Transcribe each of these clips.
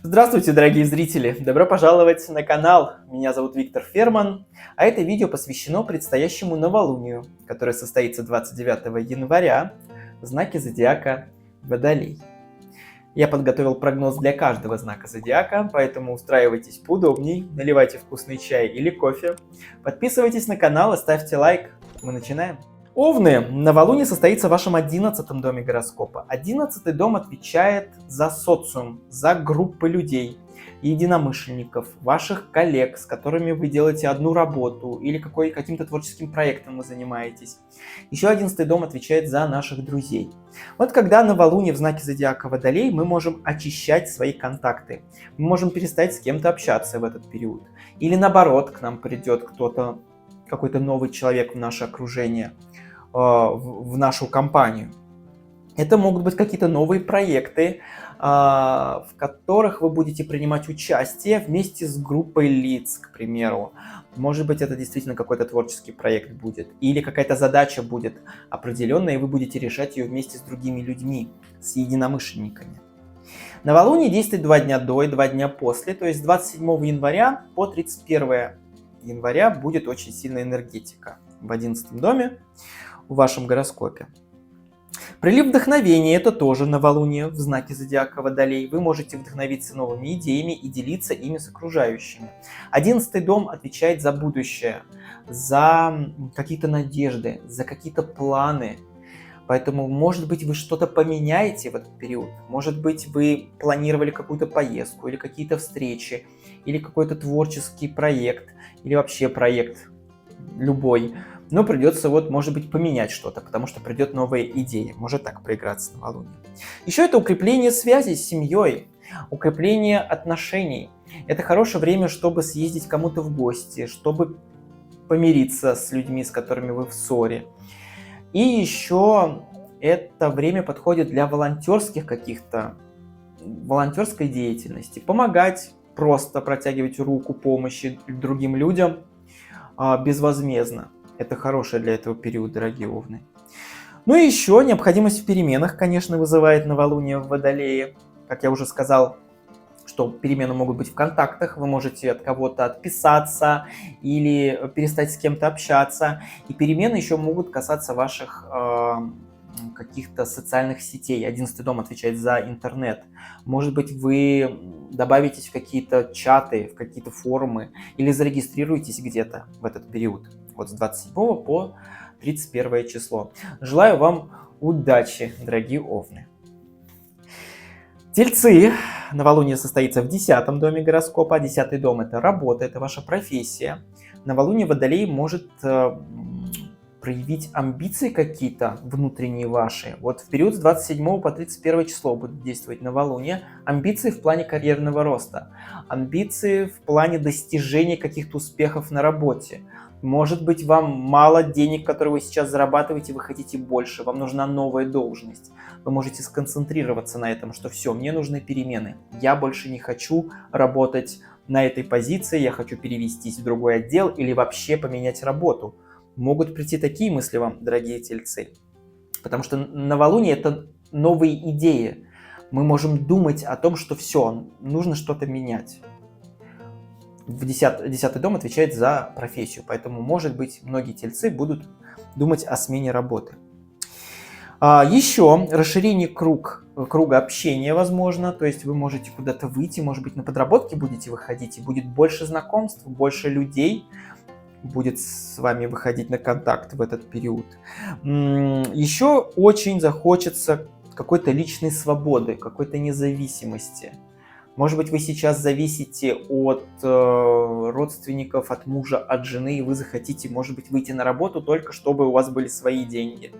Здравствуйте, дорогие зрители! Добро пожаловать на канал! Меня зовут Виктор Ферман, а это видео посвящено предстоящему новолунию, которое состоится 29 января в знаке зодиака Водолей. Я подготовил прогноз для каждого знака зодиака, поэтому устраивайтесь поудобней, наливайте вкусный чай или кофе, подписывайтесь на канал и ставьте лайк. Мы начинаем! Овны, новолуние состоится в вашем 11-м доме гороскопа. 11-й дом отвечает за социум, за группы людей, единомышленников, ваших коллег, с которыми вы делаете одну работу или каким-то творческим проектом вы занимаетесь. Еще 11-й дом отвечает за наших друзей. Вот когда новолуние в знаке зодиака Водолей, мы можем очищать свои контакты. Мы можем перестать с кем-то общаться в этот период. Или наоборот, к нам придет кто-то, какой-то новый человек в наше окружение, в нашу компанию. Это могут быть какие-то новые проекты, в которых вы будете принимать участие вместе с группой лиц, к примеру. Может быть, это действительно какой-то творческий проект будет, или какая-то задача будет определенная, и вы будете решать ее вместе с другими людьми, с единомышленниками. Новолуние действует 2 дня до и 2 дня после, то есть с 27 января по 31 января будет очень сильная энергетика в 11 доме в вашем гороскопе. Прилив вдохновения – это тоже новолуние в знаке зодиака Водолей. Вы можете вдохновиться новыми идеями и делиться ими с окружающими. 11-й дом отвечает за будущее, за какие-то надежды, за какие-то планы. Поэтому, может быть, вы что-то поменяете в этот период. Может быть, вы планировали какую-то поездку или какие-то встречи, или какой-то творческий проект, или вообще проект любой. Но придется, может быть, поменять что-то, потому что придет новая идея. Может так проиграться новолуние. Еще это укрепление связи с семьей, укрепление отношений. Это хорошее время, чтобы съездить кому-то в гости, чтобы помириться с людьми, с которыми вы в ссоре. И еще это время подходит для волонтерской деятельности. Помогать, просто протягивать руку помощи другим людям безвозмездно. Это хорошее для этого периода, дорогие овны. Ну и еще необходимость в переменах, конечно, вызывает новолуние в Водолее. Как я уже сказал, что перемены могут быть в контактах, вы можете от кого-то отписаться или перестать с кем-то общаться. И перемены еще могут касаться ваших каких-то социальных сетей. 11-й дом отвечает за интернет. Может быть, вы добавитесь в какие-то чаты, в какие-то форумы или зарегистрируетесь где-то в этот период. Вот с 27 по 31 число. Желаю вам удачи, дорогие овны. Тельцы. Новолуние состоится в 10-м доме гороскопа. 10-й дом – это работа, это ваша профессия. Новолуние Водолей может проявить амбиции какие-то внутренние ваши. Вот в период с 27 по 31 число будет действовать новолуние. Амбиции в плане карьерного роста. Амбиции в плане достижения каких-то успехов на работе. Может быть, вам мало денег, которые вы сейчас зарабатываете, вы хотите больше, вам нужна новая должность. Вы можете сконцентрироваться на этом, что все, мне нужны перемены. Я больше не хочу работать на этой позиции, я хочу перевестись в другой отдел или вообще поменять работу. Могут прийти такие мысли вам, дорогие тельцы. Потому что новолуние – это новые идеи. Мы можем думать о том, что все, нужно что-то менять. 10-й дом отвечает за профессию, поэтому, может быть, многие тельцы будут думать о смене работы. Еще расширение круга общения возможно, то есть вы можете куда-то выйти, может быть, на подработки будете выходить, и будет больше знакомств, больше людей будет с вами выходить на контакт в этот период. Еще очень захочется какой-то личной свободы, какой-то независимости. Может быть, вы сейчас зависите от родственников, от мужа, от жены, и вы захотите, может быть, выйти на работу только чтобы у вас были свои деньги.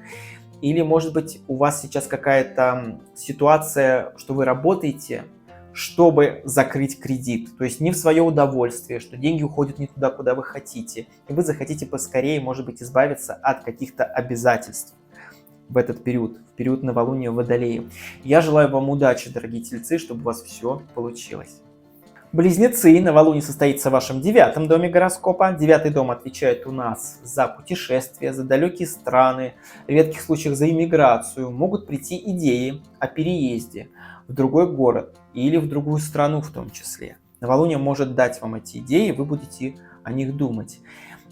Или, может быть, у вас сейчас какая-то ситуация, что вы работаете, чтобы закрыть кредит. То есть не в свое удовольствие, что деньги уходят не туда, куда вы хотите. И вы захотите поскорее, может быть, избавиться от каких-то обязательств в этот период, в период новолуния в Водолее. Я желаю вам удачи, дорогие тельцы, чтобы у вас все получилось. Близнецы, новолуние состоится в вашем 9-м доме гороскопа. 9-й дом отвечает у нас за путешествия, за далекие страны, в редких случаях за иммиграцию. Могут прийти идеи о переезде в другой город или в другую страну в том числе. Новолуние может дать вам эти идеи, вы будете о них думать.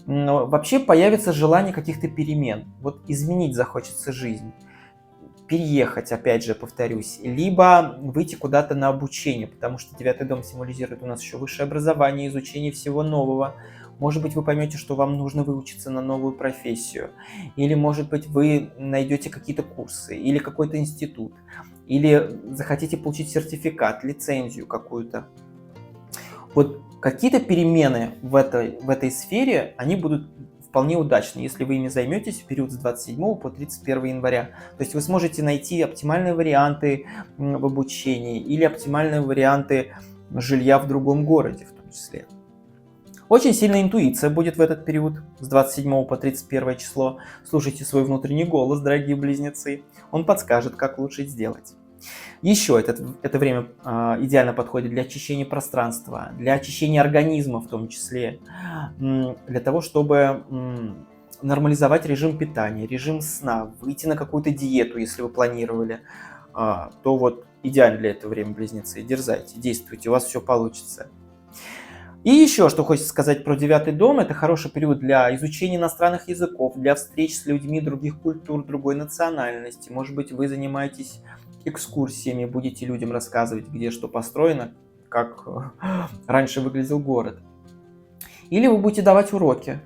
Но вообще появится желание каких-то перемен. Вот изменить захочется жизнь. Переехать, опять же, повторюсь, либо выйти куда-то на обучение, потому что 9-й дом символизирует у нас еще высшее образование, изучение всего нового. Может быть, вы поймете, что вам нужно выучиться на новую профессию, или, может быть, вы найдете какие-то курсы, или какой-то институт, или захотите получить сертификат, лицензию какую-то. Вот какие-то перемены в этой сфере, они будут вполне удачны, если вы ими займетесь в период с 27 по 31 января. То есть вы сможете найти оптимальные варианты в обучении или оптимальные варианты жилья в другом городе в том числе. Очень сильная интуиция будет в этот период с 27 по 31 число. Слушайте свой внутренний голос, дорогие близнецы. Он подскажет, как лучше сделать. Еще это время идеально подходит для очищения пространства, для очищения организма в том числе, для того, чтобы нормализовать режим питания, режим сна, выйти на какую-то диету, если вы планировали, то вот идеально для этого время, близнецы. Дерзайте, действуйте, у вас все получится. И еще, что хочется сказать про 9-й дом, это хороший период для изучения иностранных языков, для встреч с людьми других культур, другой национальности. Может быть, вы занимаетесь экскурсиями, будете людям рассказывать, где что построено, как раньше выглядел город. Или вы будете давать уроки,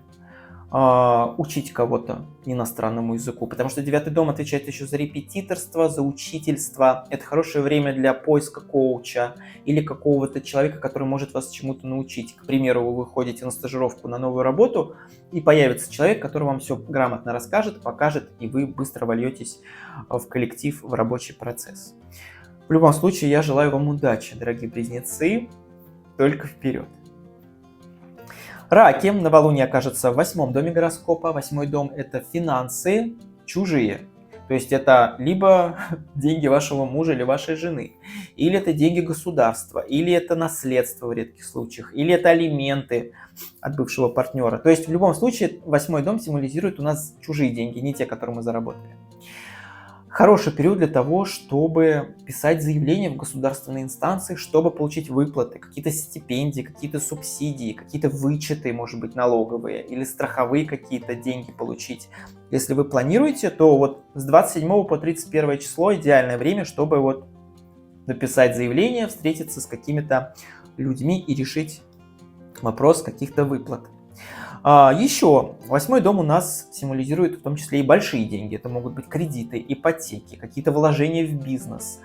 учить кого-то иностранному языку, потому что 9-й дом отвечает еще за репетиторство, за учительство. Это хорошее время для поиска коуча или какого-то человека, который может вас чему-то научить. К примеру, вы выходите на стажировку на новую работу, и появится человек, который вам все грамотно расскажет, покажет, и вы быстро вольетесь в коллектив, в рабочий процесс. В любом случае, я желаю вам удачи, дорогие близнецы, только вперед! Раки, новолуние окажется в 8-м доме гороскопа. 8-й дом – это финансы чужие. То есть это либо деньги вашего мужа или вашей жены, или это деньги государства, или это наследство в редких случаях, или это алименты от бывшего партнера. То есть в любом случае 8-й дом символизирует у нас чужие деньги, не те, которые мы заработали. Хороший период для того, чтобы писать заявления в государственные инстанции, чтобы получить выплаты, какие-то стипендии, какие-то субсидии, какие-то вычеты, может быть, налоговые или страховые какие-то деньги получить. Если вы планируете, то вот с 27 по 31 число идеальное время, чтобы вот написать заявление, встретиться с какими-то людьми и решить вопрос каких-то выплат. Еще 8-й дом у нас символизирует в том числе и большие деньги. Это могут быть кредиты, ипотеки, какие-то вложения в бизнес.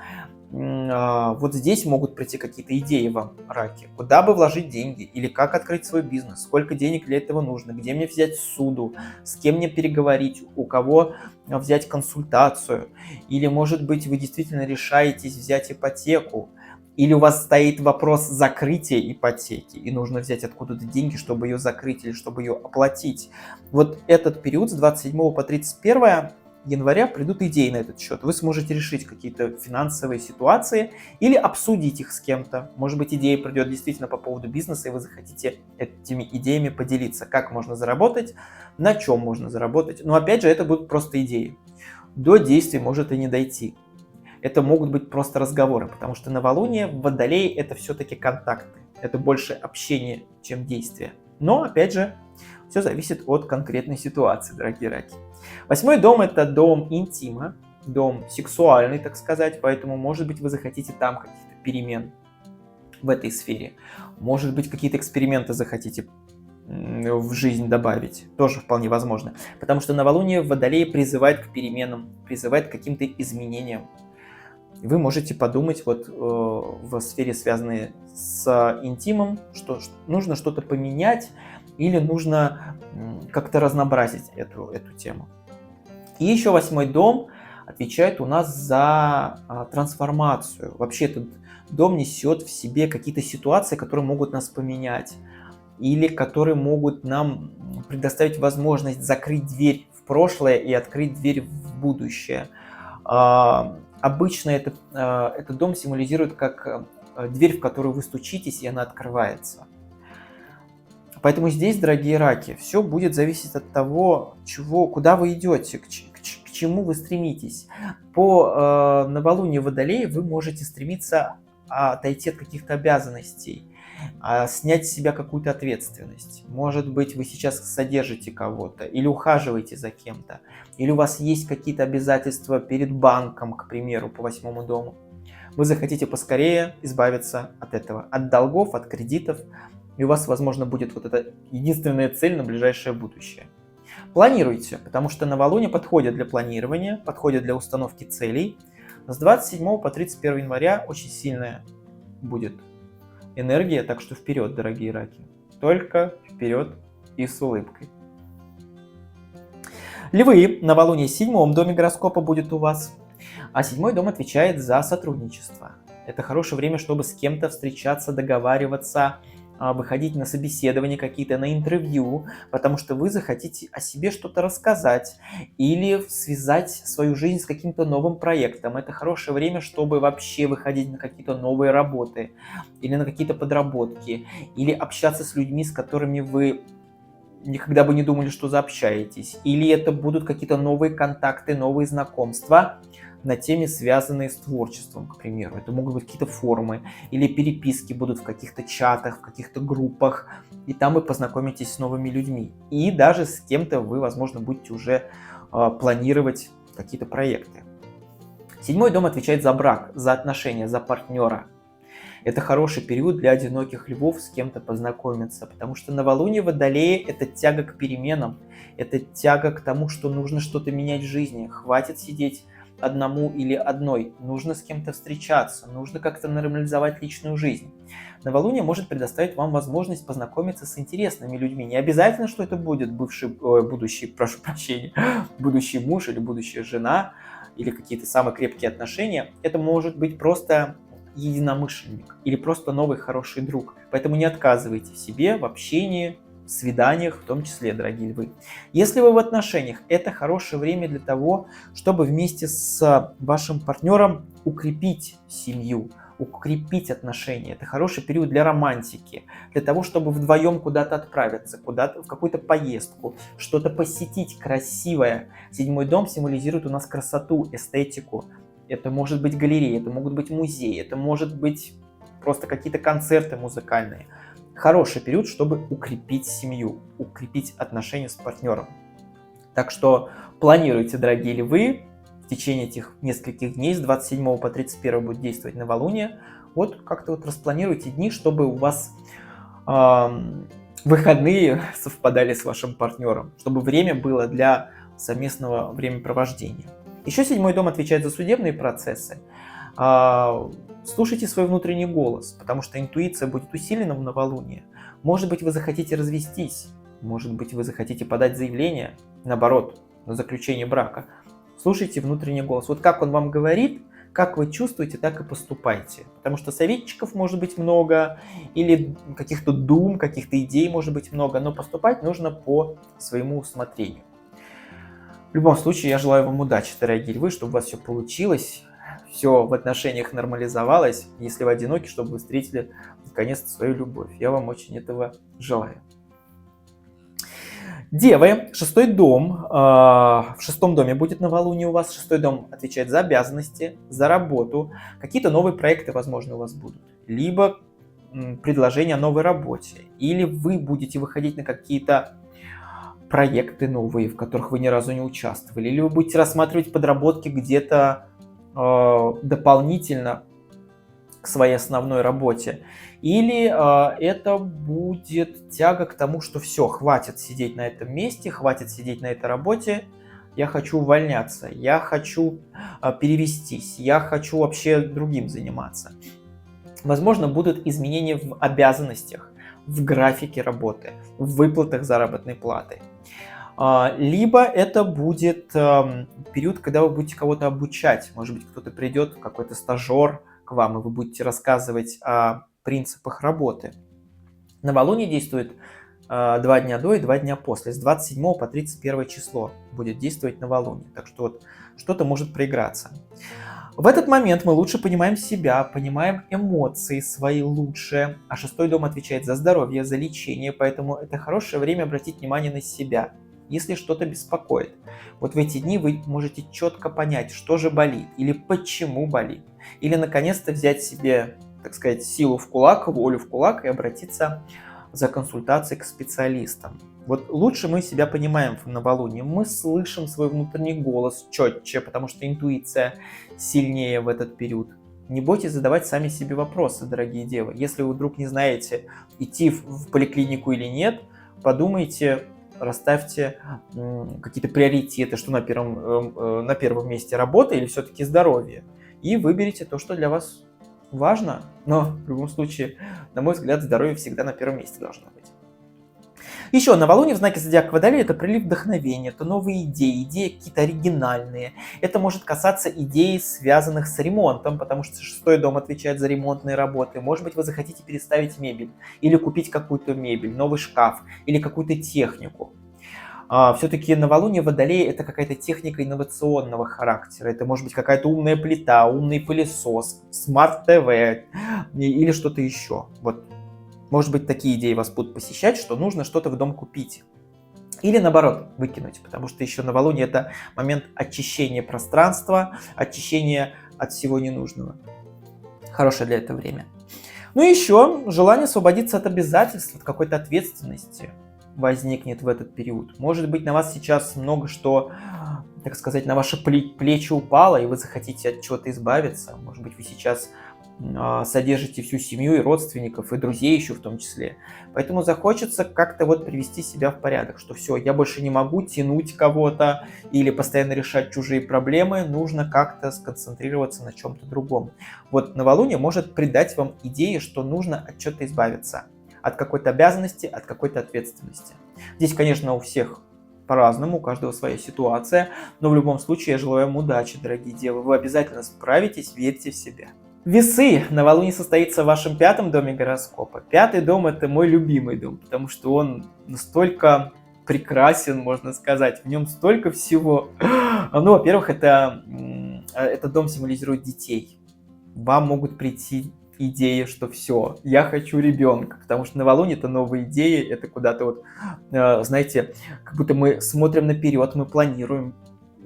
Вот здесь могут прийти какие-то идеи вам, раки. Куда бы вложить деньги или как открыть свой бизнес, сколько денег для этого нужно, где мне взять суду, с кем мне переговорить, у кого взять консультацию. Или, может быть, вы действительно решаетесь взять ипотеку. Или у вас стоит вопрос закрытия ипотеки, и нужно взять откуда-то деньги, чтобы ее закрыть или чтобы ее оплатить. Вот этот период с 27 по 31 января придут идеи на этот счет. Вы сможете решить какие-то финансовые ситуации или обсудить их с кем-то. Может быть, идея придет действительно по поводу бизнеса, и вы захотите этими идеями поделиться. Как можно заработать, на чем можно заработать. Но опять же, это будут просто идеи. До действий может и не дойти. Это могут быть просто разговоры, потому что новолуние в Водолее это все-таки контакты. Это больше общение, чем действие. Но, опять же, все зависит от конкретной ситуации, дорогие раки. 8-й дом – это дом интима, дом сексуальный, так сказать, поэтому, может быть, вы захотите там каких-то перемен в этой сфере. Может быть, какие-то эксперименты захотите в жизнь добавить, тоже вполне возможно. Потому что новолуние в Водолее призывает к переменам, призывает к каким-то изменениям. Вы можете подумать вот в сфере, связанной с интимом, что нужно что-то поменять или нужно как-то разнообразить эту тему. И еще 8-й дом отвечает у нас за трансформацию. Вообще этот дом несет в себе какие-то ситуации, которые могут нас поменять или которые могут нам предоставить возможность закрыть дверь в прошлое и открыть дверь в будущее. Обычно этот дом символизирует как дверь, в которую вы стучитесь, и она открывается. Поэтому здесь, дорогие раки, все будет зависеть от того, куда вы идете, к чему вы стремитесь. По новолунию Водолея вы можете стремиться отойти от каких-то обязанностей, снять с себя какую-то ответственность. Может быть, вы сейчас содержите кого-то, или ухаживаете за кем-то, или у вас есть какие-то обязательства перед банком, к примеру, по 8 дому. Вы захотите поскорее избавиться от этого, от долгов, от кредитов, и у вас, возможно, будет вот эта единственная цель на ближайшее будущее. Планируйте, потому что новолуние подходит для планирования, подходит для установки целей. С 27 по 31 января очень сильная будет энергия, так что вперед, дорогие раки. Только вперед и с улыбкой. Львы, новолуние в 7 доме гороскопа будет у вас, а 7 дом отвечает за сотрудничество. Это хорошее время, чтобы с кем-то встречаться, договариваться, выходить на собеседования какие-то, на интервью, потому что вы захотите о себе что-то рассказать или связать свою жизнь с каким-то новым проектом. Это хорошее время, чтобы вообще выходить на какие-то новые работы или на какие-то подработки, или общаться с людьми, с которыми вы никогда бы не думали, что заобщаетесь. Или это будут какие-то новые контакты, новые знакомства на теме, связанные с творчеством, к примеру. Это могут быть какие-то форумы или переписки будут в каких-то чатах, в каких-то группах, и там вы познакомитесь с новыми людьми. И даже с кем-то вы, возможно, будете уже планировать какие-то проекты. 7 дом отвечает за брак, за отношения, за партнера. Это хороший период для одиноких львов с кем-то познакомиться, потому что новолуние Водолея – это тяга к переменам, это тяга к тому, что нужно что-то менять в жизни, хватит сидеть одному или одной, нужно с кем-то встречаться, нужно как-то нормализовать личную жизнь. Новолуние может предоставить вам возможность познакомиться с интересными людьми. Не обязательно, что это будет будущий муж или будущая жена, или какие-то самые крепкие отношения. Это может быть просто единомышленник или просто новый хороший друг. Поэтому не отказывайте в себе в общении, в свиданиях, в том числе, дорогие львы. Если вы в отношениях, это хорошее время для того, чтобы вместе с вашим партнером укрепить семью, укрепить отношения. Это хороший период для романтики, для того, чтобы вдвоем куда-то отправиться, куда-то в какую-то поездку, что-то посетить красивое. 7 дом символизирует у нас красоту, эстетику. Это может быть галерея, это могут быть музеи, это может быть просто какие-то концерты музыкальные. Хороший период, чтобы укрепить семью, укрепить отношения с партнером. Так что планируйте, дорогие львы, в течение этих нескольких дней, с 27 по 31 будет действовать новолуние. Вот как-то вот распланируйте дни, чтобы у вас выходные совпадали с вашим партнером, чтобы время было для совместного времяпровождения. Еще 7 дом отвечает за судебные процессы. Слушайте свой внутренний голос, потому что интуиция будет усилена в новолуние. Может быть, вы захотите развестись, может быть, вы захотите подать заявление, наоборот, на заключение брака. Слушайте внутренний голос. Вот как он вам говорит, как вы чувствуете, так и поступайте. Потому что советчиков может быть много, или каких-то дум, каких-то идей может быть много, но поступать нужно по своему усмотрению. В любом случае, я желаю вам удачи, дорогие львы, чтобы у вас все получилось, все в отношениях нормализовалось. Если вы одиноки, чтобы вы встретили наконец-то свою любовь. Я вам очень этого желаю. Девы, 6 дом. В 6 доме будет новолуние у вас. 6 дом отвечает за обязанности, за работу. Какие-то новые проекты, возможно, у вас будут. Либо предложение о новой работе. Или вы будете выходить на какие-то проекты новые, в которых вы ни разу не участвовали. Или вы будете рассматривать подработки где-то дополнительно к своей основной работе. Или это будет тяга к тому, что все, хватит сидеть на этом месте, хватит сидеть на этой работе, я хочу увольняться, я хочу перевестись, я хочу вообще другим заниматься. Возможно, будут изменения в обязанностях, в графике работы, в выплатах заработной платы. Либо это будет период, когда вы будете кого-то обучать. Может быть, кто-то придет, какой-то стажер к вам, и вы будете рассказывать о принципах работы. Новолуние действует 2 дня до и 2 дня после. С 27 по 31 число будет действовать новолуние. Так что вот что-то может проиграться. В этот момент мы лучше понимаем себя, понимаем эмоции свои лучше, а шестой дом отвечает за здоровье, за лечение, поэтому это хорошее время обратить внимание на себя, если что-то беспокоит. Вот в эти дни вы можете четко понять, что же болит или почему болит, или наконец-то взять себе, так сказать, силу в кулак, волю в кулак и обратиться за консультацией к специалистам. Вот лучше мы себя понимаем в новолуние, мы слышим свой внутренний голос четче, потому что интуиция сильнее в этот период. Не бойтесь задавать сами себе вопросы, дорогие девы. Если вы вдруг не знаете, идти в поликлинику или нет, подумайте, расставьте какие-то приоритеты, что на первом месте, работа или все-таки здоровье. И выберите то, что для вас важно. Но в любом случае, на мой взгляд, здоровье всегда на первом месте должно быть. Еще новолуние в знаке зодиака Водолей — это прилив вдохновения, это новые идеи какие-то оригинальные. Это может касаться идей, связанных с ремонтом, потому что шестой дом отвечает за ремонтные работы. Может быть, вы захотите переставить мебель, или купить какую-то мебель, новый шкаф, или какую-то технику. Все-таки новолуние Водолея — это какая-то техника инновационного характера. Это может быть какая-то умная плита, умный пылесос, смарт-ТВ или что-то еще. Вот. Может быть, такие идеи вас будут посещать, что нужно что-то в дом купить. Или наоборот, выкинуть, потому что еще новолуние — это момент очищения пространства, очищения от всего ненужного. Хорошее для этого время. Ну и еще желание освободиться от обязательств, от какой-то ответственности возникнет в этот период. Может быть, на вас сейчас много что, так сказать, на ваши плечи упало, и вы захотите от чего-то избавиться. Может быть, вы сейчас содержите всю семью и родственников, и друзей еще в том числе. Поэтому захочется как-то вот привести себя в порядок, что все, я больше не могу тянуть кого-то или постоянно решать чужие проблемы, нужно как-то сконцентрироваться на чем-то другом. Вот новолуние может придать вам идеи, что нужно от чего-то избавиться, от какой-то обязанности, от какой-то ответственности. Здесь, конечно, у всех по-разному, у каждого своя ситуация, но в любом случае я желаю вам удачи, дорогие девы. Вы обязательно справитесь, верьте в себя. Весы. Новолуние состоится в вашем пятом доме гороскопа. Пятый дом — это мой любимый дом, потому что он настолько прекрасен, можно сказать. В нем столько всего. Ну, во-первых, этот дом символизирует детей. Вам могут прийти идеи, что все, я хочу ребенка, потому что новолуние — это новые идеи, это куда-то вот, знаете, как будто мы смотрим наперед, мы планируем.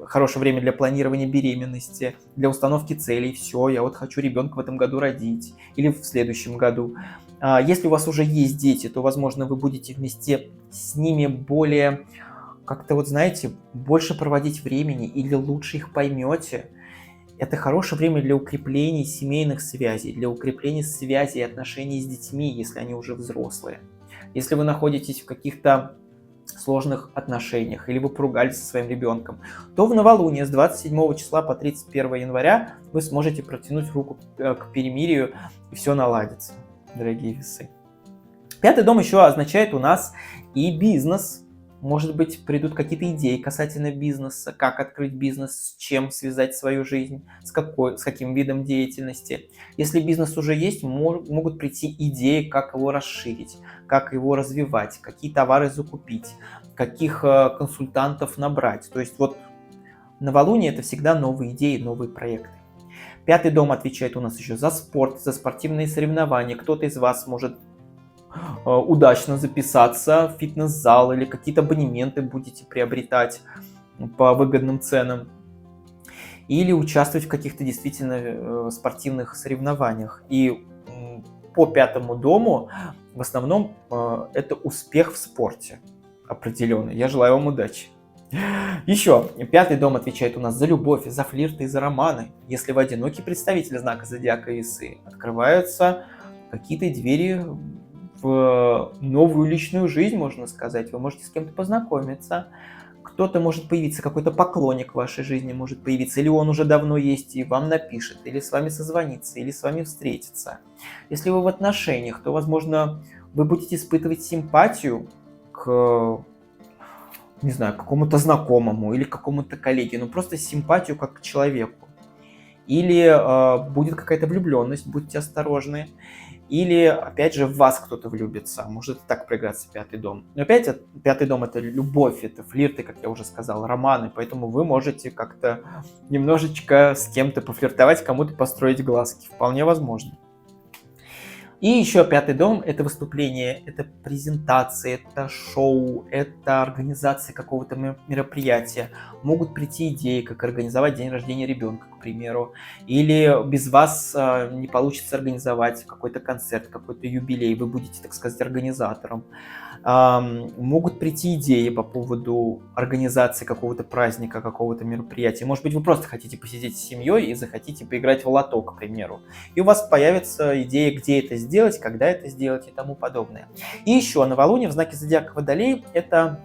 Хорошее время для планирования беременности, для установки целей. Все, я вот хочу ребенка в этом году родить или в следующем году. Если у вас уже есть дети, то, возможно, вы будете вместе с ними более, как-то вот, знаете, больше проводить времени или лучше их поймете. Это хорошее время для укрепления семейных связей, для укрепления связей и отношений с детьми, если они уже взрослые. Если вы находитесь в каких-то сложных отношениях, или вы поругались со своим ребенком, то в новолуние с 27 числа по 31 января вы сможете протянуть руку к перемирию, и все наладится, дорогие весы. Пятый дом еще означает у нас и бизнес. Может быть, придут какие-то идеи касательно бизнеса, как открыть бизнес, с чем связать свою жизнь, с каким видом деятельности. Если бизнес уже есть, могут прийти идеи, как его расширить, как его развивать, какие товары закупить, каких консультантов набрать. То есть вот новолуние — это всегда новые идеи, новые проекты. Пятый дом отвечает у нас еще за спорт, за спортивные соревнования. Кто-то из вас может удачно записаться в фитнес-зал или какие-то абонементы будете приобретать по выгодным ценам. Или участвовать в каких-то действительно спортивных соревнованиях. И по пятому дому в основном это успех в спорте определенный. Я желаю вам удачи. Еще, пятый дом отвечает у нас за любовь, за флирты и за романы. Если вы одинокий представитель знака зодиака Весы, открываются какие-то двери в новую личную жизнь, можно сказать. Вы можете с кем-то познакомиться. Кто-то может появиться, какой-то поклонник в вашей жизни может появиться, или он уже давно есть и вам напишет, или с вами созвонится, или с вами встретится. Если вы в отношениях, то, возможно, вы будете испытывать симпатию к, не знаю, какому-то знакомому или какому-то коллеге, ну просто симпатию как к человеку. Или будет какая-то влюбленность, будьте осторожны. или, опять же, в вас кто-то влюбится. Может так проиграться пятый дом. Но опять, пятый дом — это любовь, это флирты, как я уже сказал, романы. Поэтому вы можете как-то немножечко с кем-то пофлиртовать, кому-то построить глазки. Вполне возможно. И еще пятый дом — это выступление, это презентации, это шоу, это организация какого-то мероприятия. Могут прийти идеи, как организовать день рождения ребенка, к примеру. Или без вас не получится организовать какой-то концерт, какой-то юбилей. Вы будете, так сказать, организатором. Могут прийти идеи по поводу организации какого-то праздника, какого-то мероприятия. Может быть, вы просто хотите посидеть с семьей и захотите поиграть в лото, к примеру. И у вас появится идея, где это сделать, когда это сделать и тому подобное. И еще новолуние в знаке зодиака Водолей — это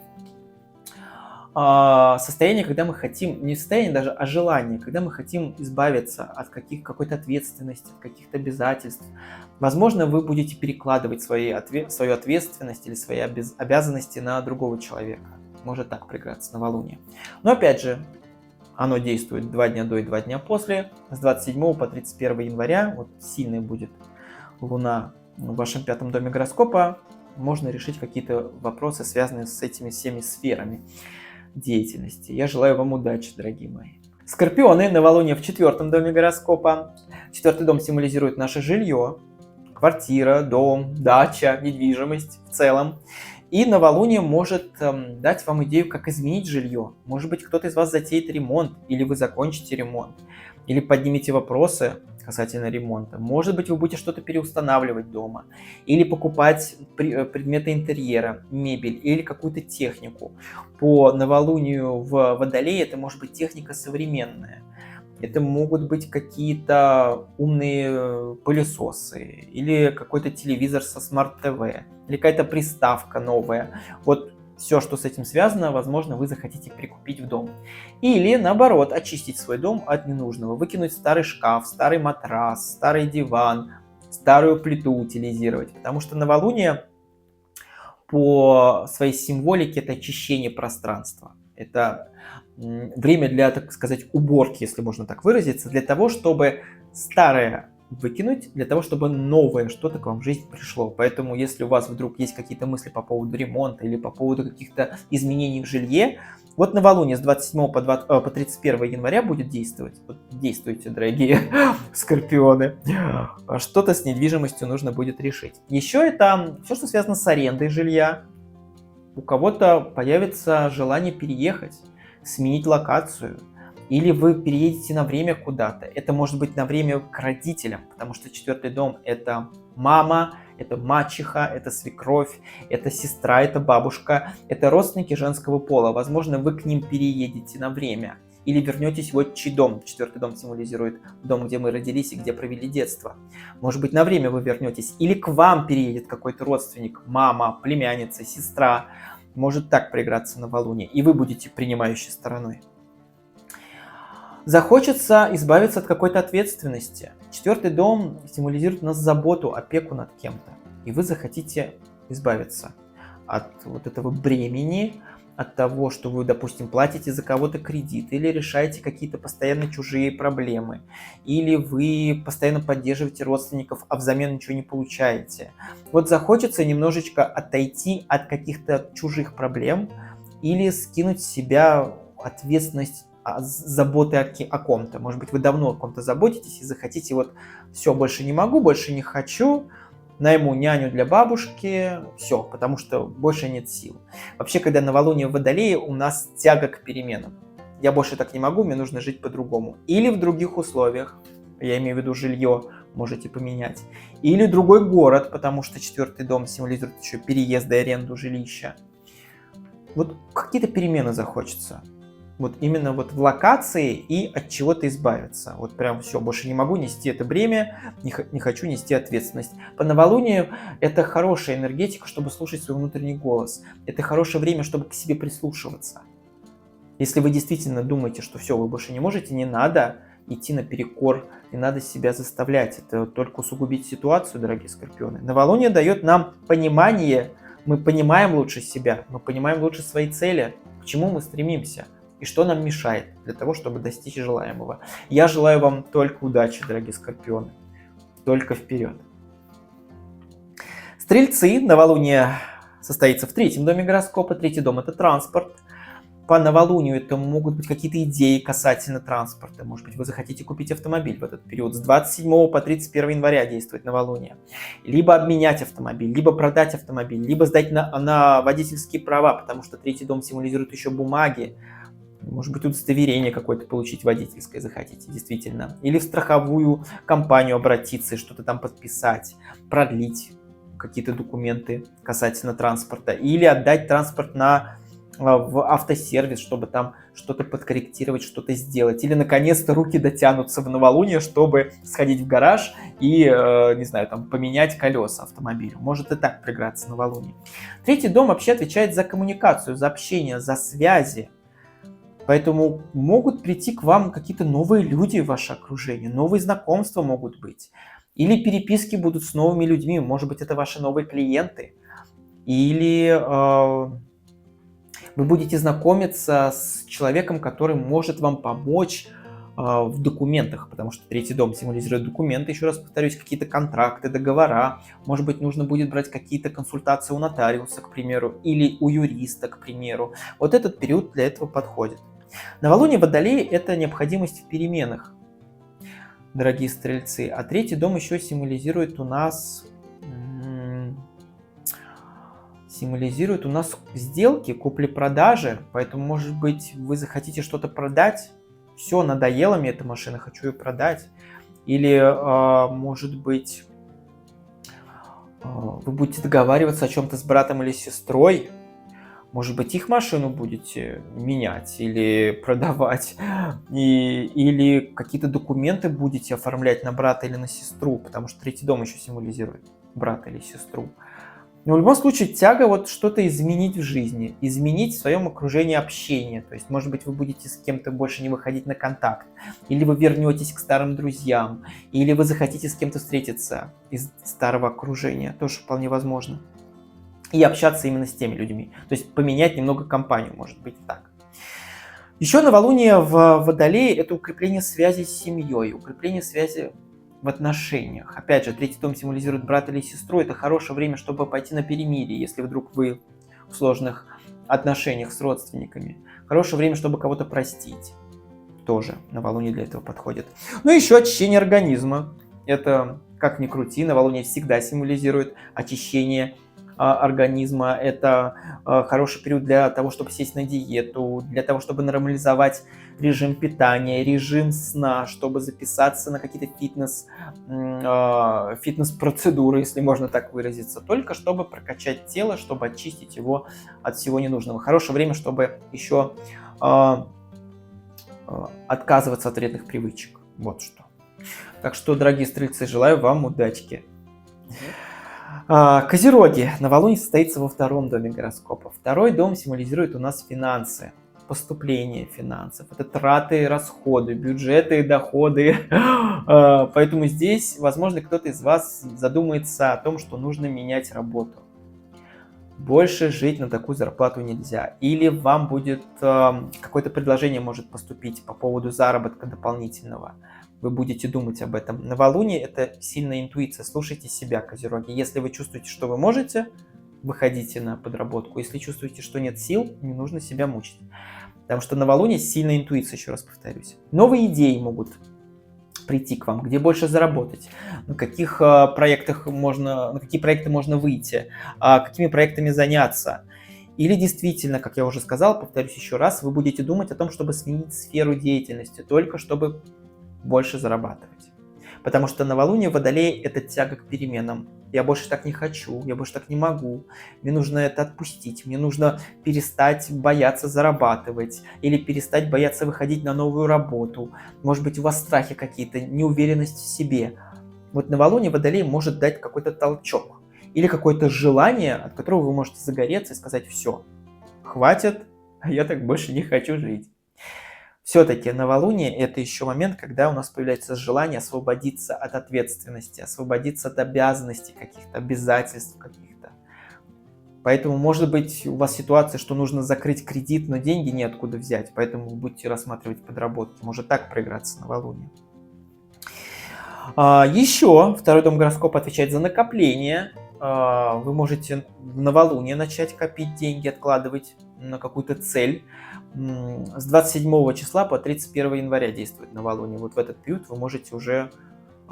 состояние, когда мы хотим, не состояние даже, а желание, когда мы хотим избавиться от какой-то ответственности, от каких-то обязательств. Возможно, вы будете перекладывать свою ответственность или свои обязанности на другого человека. Может так проиграться новолуние. Но опять же, оно действует 2 дня до и 2 дня после. С 27 по 31 января, вот сильная будет Луна в вашем 5-м доме гороскопа, можно решить какие-то вопросы, связанные с этими всеми сферами деятельности. Я желаю вам удачи, дорогие мои. Скорпионы, новолуние в 4-м доме гороскопа. 4-й дом символизирует наше жилье, квартира, дом, дача, недвижимость в целом. И новолуние может дать вам идею, как изменить жилье. Может быть, кто-то из вас затеет ремонт, или вы закончите ремонт, или поднимете вопросы касательно ремонта. Может быть, вы будете что-то переустанавливать дома, или покупать предметы интерьера, мебель, или какую-то технику. По новолунию в Водолее это может быть техника современная. Это могут быть какие-то умные пылесосы, или какой-то телевизор со смарт-ТВ, или какая-то приставка новая. Вот все, что с этим связано, возможно, вы захотите прикупить в дом. Или, наоборот, очистить свой дом от ненужного. Выкинуть старый шкаф, старый матрас, старый диван, старую плиту утилизировать. Потому что новолуние по своей символике — это очищение пространства. Это время для, так сказать, уборки, если можно так выразиться, для того, чтобы старое выкинуть, для того, чтобы новое что-то к вам в жизнь пришло. Поэтому, если у вас вдруг есть какие-то мысли по поводу ремонта или по поводу каких-то изменений в жилье, вот новолуние с 27 по 31 января будет действовать. Вот действуйте, дорогие скорпионы. Что-то с недвижимостью нужно будет решить. Еще это все, что связано с арендой жилья. У кого-то появится желание переехать, сменить локацию, или вы переедете на время куда-то. Это может быть на время к родителям, потому что 4-й дом — это мама, это мачеха, это свекровь, это сестра, это бабушка, это родственники женского пола. Возможно, вы к ним переедете на время. Или вернетесь в отчий дом. 4-й дом символизирует дом, где мы родились и где провели детство. Может быть, на время вы вернетесь. Или к вам переедет какой-то родственник, мама, племянница, сестра. Может так проиграться новолуние. И вы будете принимающей стороной. Захочется избавиться от какой-то ответственности. 4-й дом символизирует у нас заботу, опеку над кем-то. И вы захотите избавиться от вот этого бремени, от того, что вы, допустим, платите за кого-то кредит, или решаете какие-то постоянно чужие проблемы, или вы постоянно поддерживаете родственников, а взамен ничего не получаете. Вот захочется немножечко отойти от каких-то чужих проблем или скинуть с себя ответственность заботы о ком-то. Может быть, вы давно о ком-то заботитесь и захотите вот все, больше не могу, больше не хочу, найму няню для бабушки, все, потому что больше нет сил. Вообще, когда новолуние в Водолее, у нас тяга к переменам. Я больше так не могу, мне нужно жить по-другому. Или в других условиях, я имею в виду жилье, можете поменять. Или другой город, потому что 4-й дом символизирует еще переезд и аренду жилища. Вот какие-то перемены захочется. Вот именно вот в локации и от чего-то избавиться. Вот прям все, больше не могу нести это бремя, не хочу нести ответственность. По новолунию это хорошая энергетика, чтобы слушать свой внутренний голос. Это хорошее время, чтобы к себе прислушиваться. Если вы действительно думаете, что все, вы больше не можете, не надо идти наперекор, не надо себя заставлять. Это только усугубить ситуацию, дорогие скорпионы. Новолуние дает нам понимание, мы понимаем лучше себя, мы понимаем лучше свои цели, к чему мы стремимся. И что нам мешает для того, чтобы достичь желаемого. Я желаю вам только удачи, дорогие скорпионы. Только вперед. Стрельцы, новолуние состоится в третьем доме гороскопа. Третий дом — это транспорт. По новолунию это могут быть какие-то идеи касательно транспорта. Может быть, вы захотите купить автомобиль в этот период. С 27 по 31 января действует новолуние. Либо обменять автомобиль, либо продать автомобиль, либо сдать на водительские права, потому что третий дом символизирует еще бумаги. Может быть, удостоверение какое-то получить водительское захотите, действительно. Или в страховую компанию обратиться и что-то там подписать, продлить какие-то документы касательно транспорта. Или отдать транспорт в автосервис, чтобы там что-то подкорректировать, что-то сделать. Или, наконец-то, руки дотянутся в новолуние, чтобы сходить в гараж и, не знаю, там, поменять колеса автомобилю. Может и так проиграться новолуние. Третий дом вообще отвечает за коммуникацию, за общение, за связи. Поэтому могут прийти к вам какие-то новые люди в ваше окружение, новые знакомства могут быть. Или переписки будут с новыми людьми, может быть, это ваши новые клиенты. Или вы будете знакомиться с человеком, который может вам помочь в документах, потому что третий дом символизирует документы, еще раз повторюсь, какие-то контракты, договора. Может быть, нужно будет брать какие-то консультации у нотариуса, к примеру, или у юриста, к примеру. Вот этот период для этого подходит. Новолуние Водолея — это необходимость в переменах, дорогие стрельцы. А третий дом еще символизирует у нас сделки, купли-продажи. Поэтому, может быть, вы захотите что-то продать. Все, надоела мне эта машина, хочу ее продать. Или, может быть, вы будете договариваться о чем-то с братом или сестрой. Может быть, их машину будете менять или продавать, или какие-то документы будете оформлять на брата или на сестру, потому что третий дом еще символизирует брата или сестру. Но в любом случае тяга вот что-то изменить в жизни, изменить в своем окружении общения. То есть, может быть, вы будете с кем-то больше не выходить на контакт, или вы вернетесь к старым друзьям, или вы захотите с кем-то встретиться из старого окружения. Тоже вполне возможно. И общаться именно с теми людьми. То есть поменять немного компанию, может быть так. Еще новолуние в Водолее — это укрепление связи с семьей, укрепление связи в отношениях. Опять же, третий дом символизирует брата или сестру. Это хорошее время, чтобы пойти на перемирие, если вдруг вы в сложных отношениях с родственниками. Хорошее время, чтобы кого-то простить. Тоже новолуние для этого подходит. Ну и еще очищение организма. Это, как ни крути, новолуние всегда символизирует очищение организма. Это хороший период для того, чтобы сесть на диету, для того, чтобы нормализовать режим питания, режим сна, чтобы записаться на какие-то фитнес-процедуры, если можно так выразиться, только чтобы прокачать тело, чтобы очистить его от всего ненужного. Хорошее время, чтобы еще отказываться от вредных привычек. Вот что. Так что, дорогие стрельцы, желаю вам удачки. Козероги. Новолуние состоится во втором доме гороскопа. Второй дом символизирует у нас финансы, поступление финансов. Это траты, расходы, бюджеты, доходы. Поэтому здесь, возможно, кто-то из вас задумается о том, что нужно менять работу. Больше жить на такую зарплату нельзя. Или вам будет какое-то предложение может поступить по поводу заработка дополнительного. Вы будете думать об этом. Новолуние — это сильная интуиция. Слушайте себя, козероги. Если вы чувствуете, что вы можете, выходите на подработку. Если чувствуете, что нет сил, не нужно себя мучить. Потому что новолуние — сильная интуиция, еще раз повторюсь. Новые идеи могут прийти к вам, где больше заработать, на какие проекты можно выйти, какими проектами заняться. Или действительно, как я уже сказал, повторюсь еще раз, вы будете думать о том, чтобы сменить сферу деятельности, только чтобы больше зарабатывать. Потому что новолуние в Водолее — это тяга к переменам. Я больше так не хочу, я больше так не могу. Мне нужно это отпустить, мне нужно перестать бояться зарабатывать или перестать бояться выходить на новую работу. Может быть, у вас страхи какие-то, неуверенность в себе. Вот новолуние в Водолее может дать какой-то толчок или какое-то желание, от которого вы можете загореться и сказать: все, хватит, я так больше не хочу жить. Все-таки новолуние — это еще момент, когда у нас появляется желание освободиться от ответственности, освободиться от обязанностей каких-то, обязательств каких-то. Поэтому, может быть, у вас ситуация, что нужно закрыть кредит, но деньги неоткуда взять, поэтому вы будете рассматривать подработки. Может так проиграться новолуние. Еще второй дом гороскопа отвечает за накопление. вы можете в новолуние начать копить деньги, откладывать на какую-то цель. С 27 числа по 31 января действует новолуние. Вот в этот период вы можете уже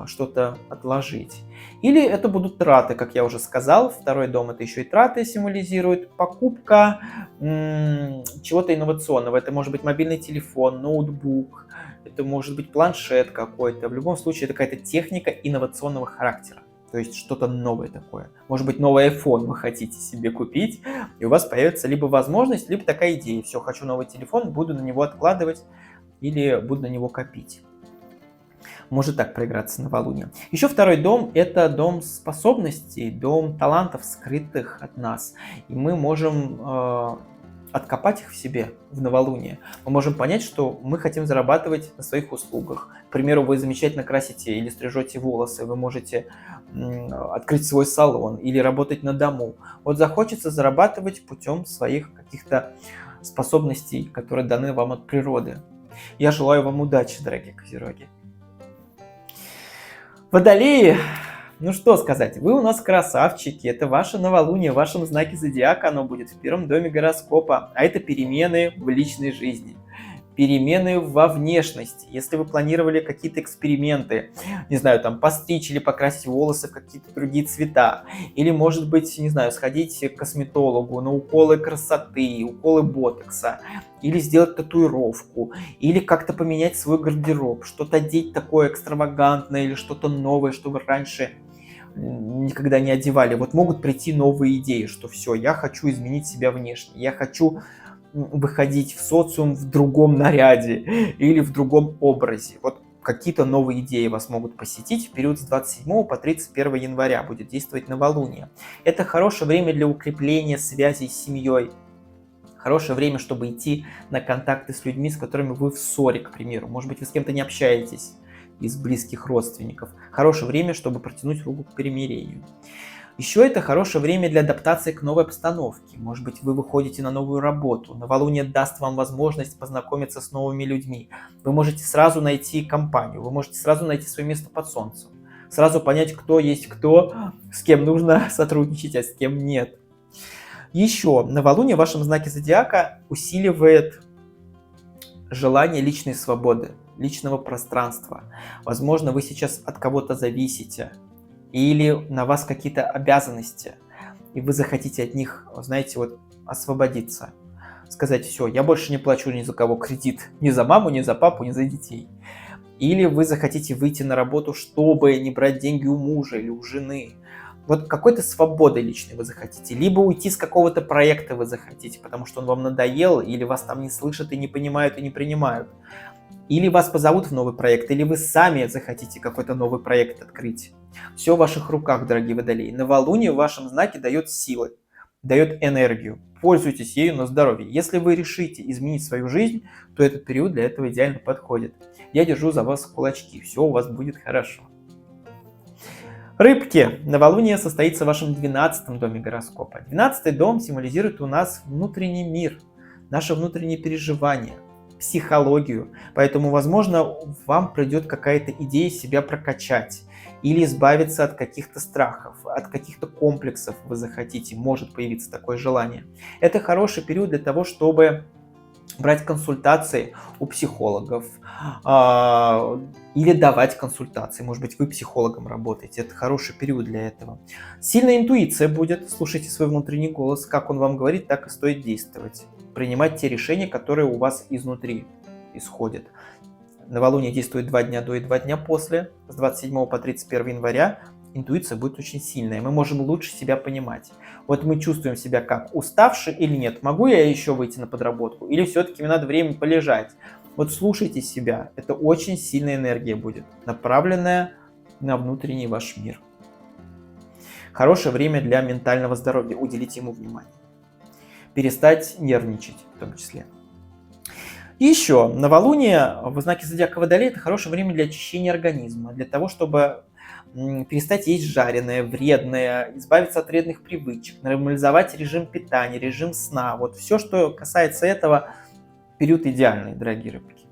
что-то отложить. Или это будут траты, как я уже сказал. Второй дом это еще и траты символизирует. Покупка чего-то инновационного. Это может быть мобильный телефон, ноутбук, это может быть планшет какой-то. В любом случае это какая-то техника инновационного характера. То есть что-то новое такое. Может быть, новый iPhone вы хотите себе купить, и у вас появится либо возможность, либо такая идея. Все, хочу новый телефон, буду на него откладывать или буду на него копить. Может так проиграться новолуние. Еще второй дом – это дом способностей, дом талантов, скрытых от нас. И мы можем откопать их в себе в новолуние. Мы можем понять, что мы хотим зарабатывать на своих услугах. К примеру, вы замечательно красите или стрижете волосы, вы можете открыть свой салон или работать на дому. Вот захочется зарабатывать путем своих каких-то способностей, которые даны вам от природы. Я желаю вам удачи, дорогие козероги. Водолеи, ну что сказать, вы у нас красавчики, это ваше новолуние, в вашем знаке зодиака оно будет в первом доме гороскопа, а это перемены в личной жизни, перемены во внешности. Если вы планировали какие-то эксперименты, не знаю, там постричь или покрасить волосы в какие-то другие цвета, или, может быть, не знаю, сходить к косметологу на уколы красоты, уколы ботокса, или сделать татуировку, или как-то поменять свой гардероб, что-то одеть такое экстравагантное или что-то новое, что вы раньше никогда не одевали. Вот могут прийти новые идеи, что все, я хочу изменить себя внешне, я хочу выходить в социум в другом наряде или в другом образе. Вот какие-то новые идеи вас могут посетить в период с 27 по 31 января будет действовать новолуние. Это хорошее время для укрепления связей с семьей. Хорошее время, чтобы идти на контакты с людьми, с которыми вы в ссоре, к примеру. Может быть, вы с кем-то не общаетесь из близких родственников. Хорошее время, чтобы протянуть руку к примирению. Еще это хорошее время для адаптации к новой обстановке. Может быть, вы выходите на новую работу. Новолуние даст вам возможность познакомиться с новыми людьми. Вы можете сразу найти компанию, вы можете сразу найти свое место под солнцем. Сразу понять, кто есть кто, с кем нужно сотрудничать, а с кем нет. Еще новолуние в вашем знаке зодиака усиливает желание личной свободы, личного пространства. Возможно, вы сейчас от кого-то зависите, или на вас какие-то обязанности, и вы захотите от них, знаете, вот освободиться. Сказать, все, я больше не плачу ни за кого кредит, ни за маму, ни за папу, ни за детей. Или вы захотите выйти на работу, чтобы не брать деньги у мужа или у жены. Вот какой-то свободы личной вы захотите. Либо уйти с какого-то проекта вы захотите, потому что он вам надоел, или вас там не слышат и не понимают и не принимают. Или вас позовут в новый проект, или вы сами захотите какой-то новый проект открыть. Все в ваших руках, дорогие водолеи. Новолуние в вашем знаке дает силы, дает энергию. Пользуйтесь ею на здоровье. Если вы решите изменить свою жизнь, то этот период для этого идеально подходит. Я держу за вас кулачки, все у вас будет хорошо. Рыбки. Новолуние состоится в вашем 12-м доме гороскопа. 12-й дом символизирует у нас внутренний мир, наши внутренние переживания, психологию. Поэтому, возможно, вам придет какая-то идея себя прокачать или избавиться от каких-то страхов, от каких-то комплексов вы захотите. Может появиться такое желание. Это хороший период для того, чтобы брать консультации у психологов или давать консультации. Может быть, вы психологом работаете. Это хороший период для этого. Сильная интуиция будет. Слушайте свой внутренний голос. Как он вам говорит, так и стоит действовать. Принимать те решения, которые у вас изнутри исходят. Новолуние действует 2 дня до и 2 дня после. С 27 по 31 января интуиция будет очень сильная. Мы можем лучше себя понимать. Вот мы чувствуем себя как уставший или нет. Могу я еще выйти на подработку? Или все-таки мне надо время полежать? Вот слушайте себя. Это очень сильная энергия будет, направленная на внутренний ваш мир. Хорошее время для ментального здоровья. Уделите ему внимание. Перестать нервничать в том числе. И еще, новолуние в знаке зодиака Водолей – это хорошее время для очищения организма, для того, чтобы перестать есть жареное, вредное, избавиться от вредных привычек, нормализовать режим питания, режим сна. Вот все, что касается этого, период идеальный, дорогие рыбки.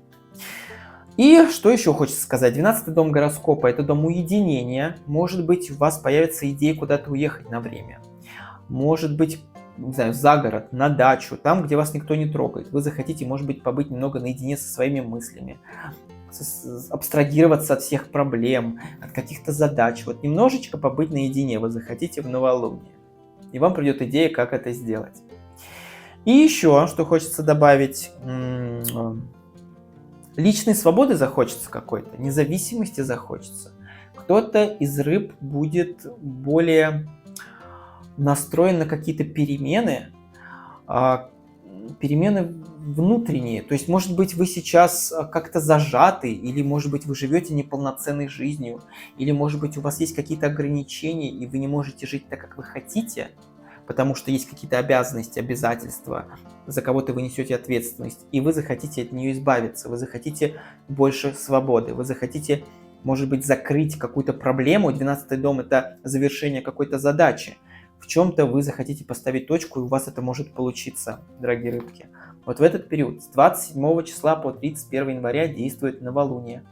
И что еще хочется сказать? 12-й дом гороскопа – это дом уединения. Может быть, у вас появится идея куда-то уехать на время. Может быть, не знаю, за город, на дачу, там, где вас никто не трогает. Вы захотите, может быть, побыть немного наедине со своими мыслями, абстрагироваться от всех проблем, от каких-то задач. Вот немножечко побыть наедине вы захотите в новолуние. И вам придет идея, как это сделать. И еще, что хочется добавить, личной свободы захочется какой-то, независимости захочется. Кто-то из рыб будет более настроен на какие-то перемены, перемены внутренние. То есть, может быть, вы сейчас как-то зажаты, или, может быть, вы живете неполноценной жизнью, или, может быть, у вас есть какие-то ограничения, и вы не можете жить так, как вы хотите, потому что есть какие-то обязанности, обязательства, за кого-то вы несете ответственность, и вы захотите от нее избавиться, вы захотите больше свободы, вы захотите, может быть, закрыть какую-то проблему. 12-й дом – это завершение какой-то задачи. В чем-то вы захотите поставить точку, и у вас это может получиться, дорогие рыбки. Вот в этот период, с 27 числа по 31 января действует новолуние.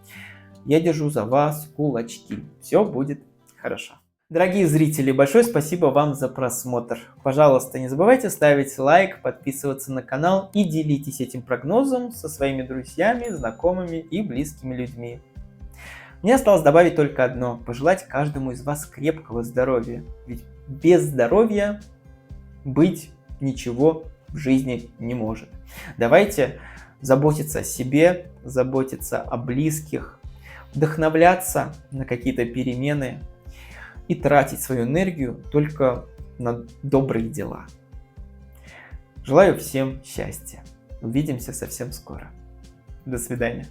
Я держу за вас кулачки. Все будет хорошо. Дорогие зрители, большое спасибо вам за просмотр. Пожалуйста, не забывайте ставить лайк, подписываться на канал и делитесь этим прогнозом со своими друзьями, знакомыми и близкими людьми. Мне осталось добавить только одно: пожелать каждому из вас крепкого здоровья. Ведь без здоровья быть ничего в жизни не может. Давайте заботиться о себе, заботиться о близких, вдохновляться на какие-то перемены и тратить свою энергию только на добрые дела. Желаю всем счастья. Увидимся совсем скоро. До свидания.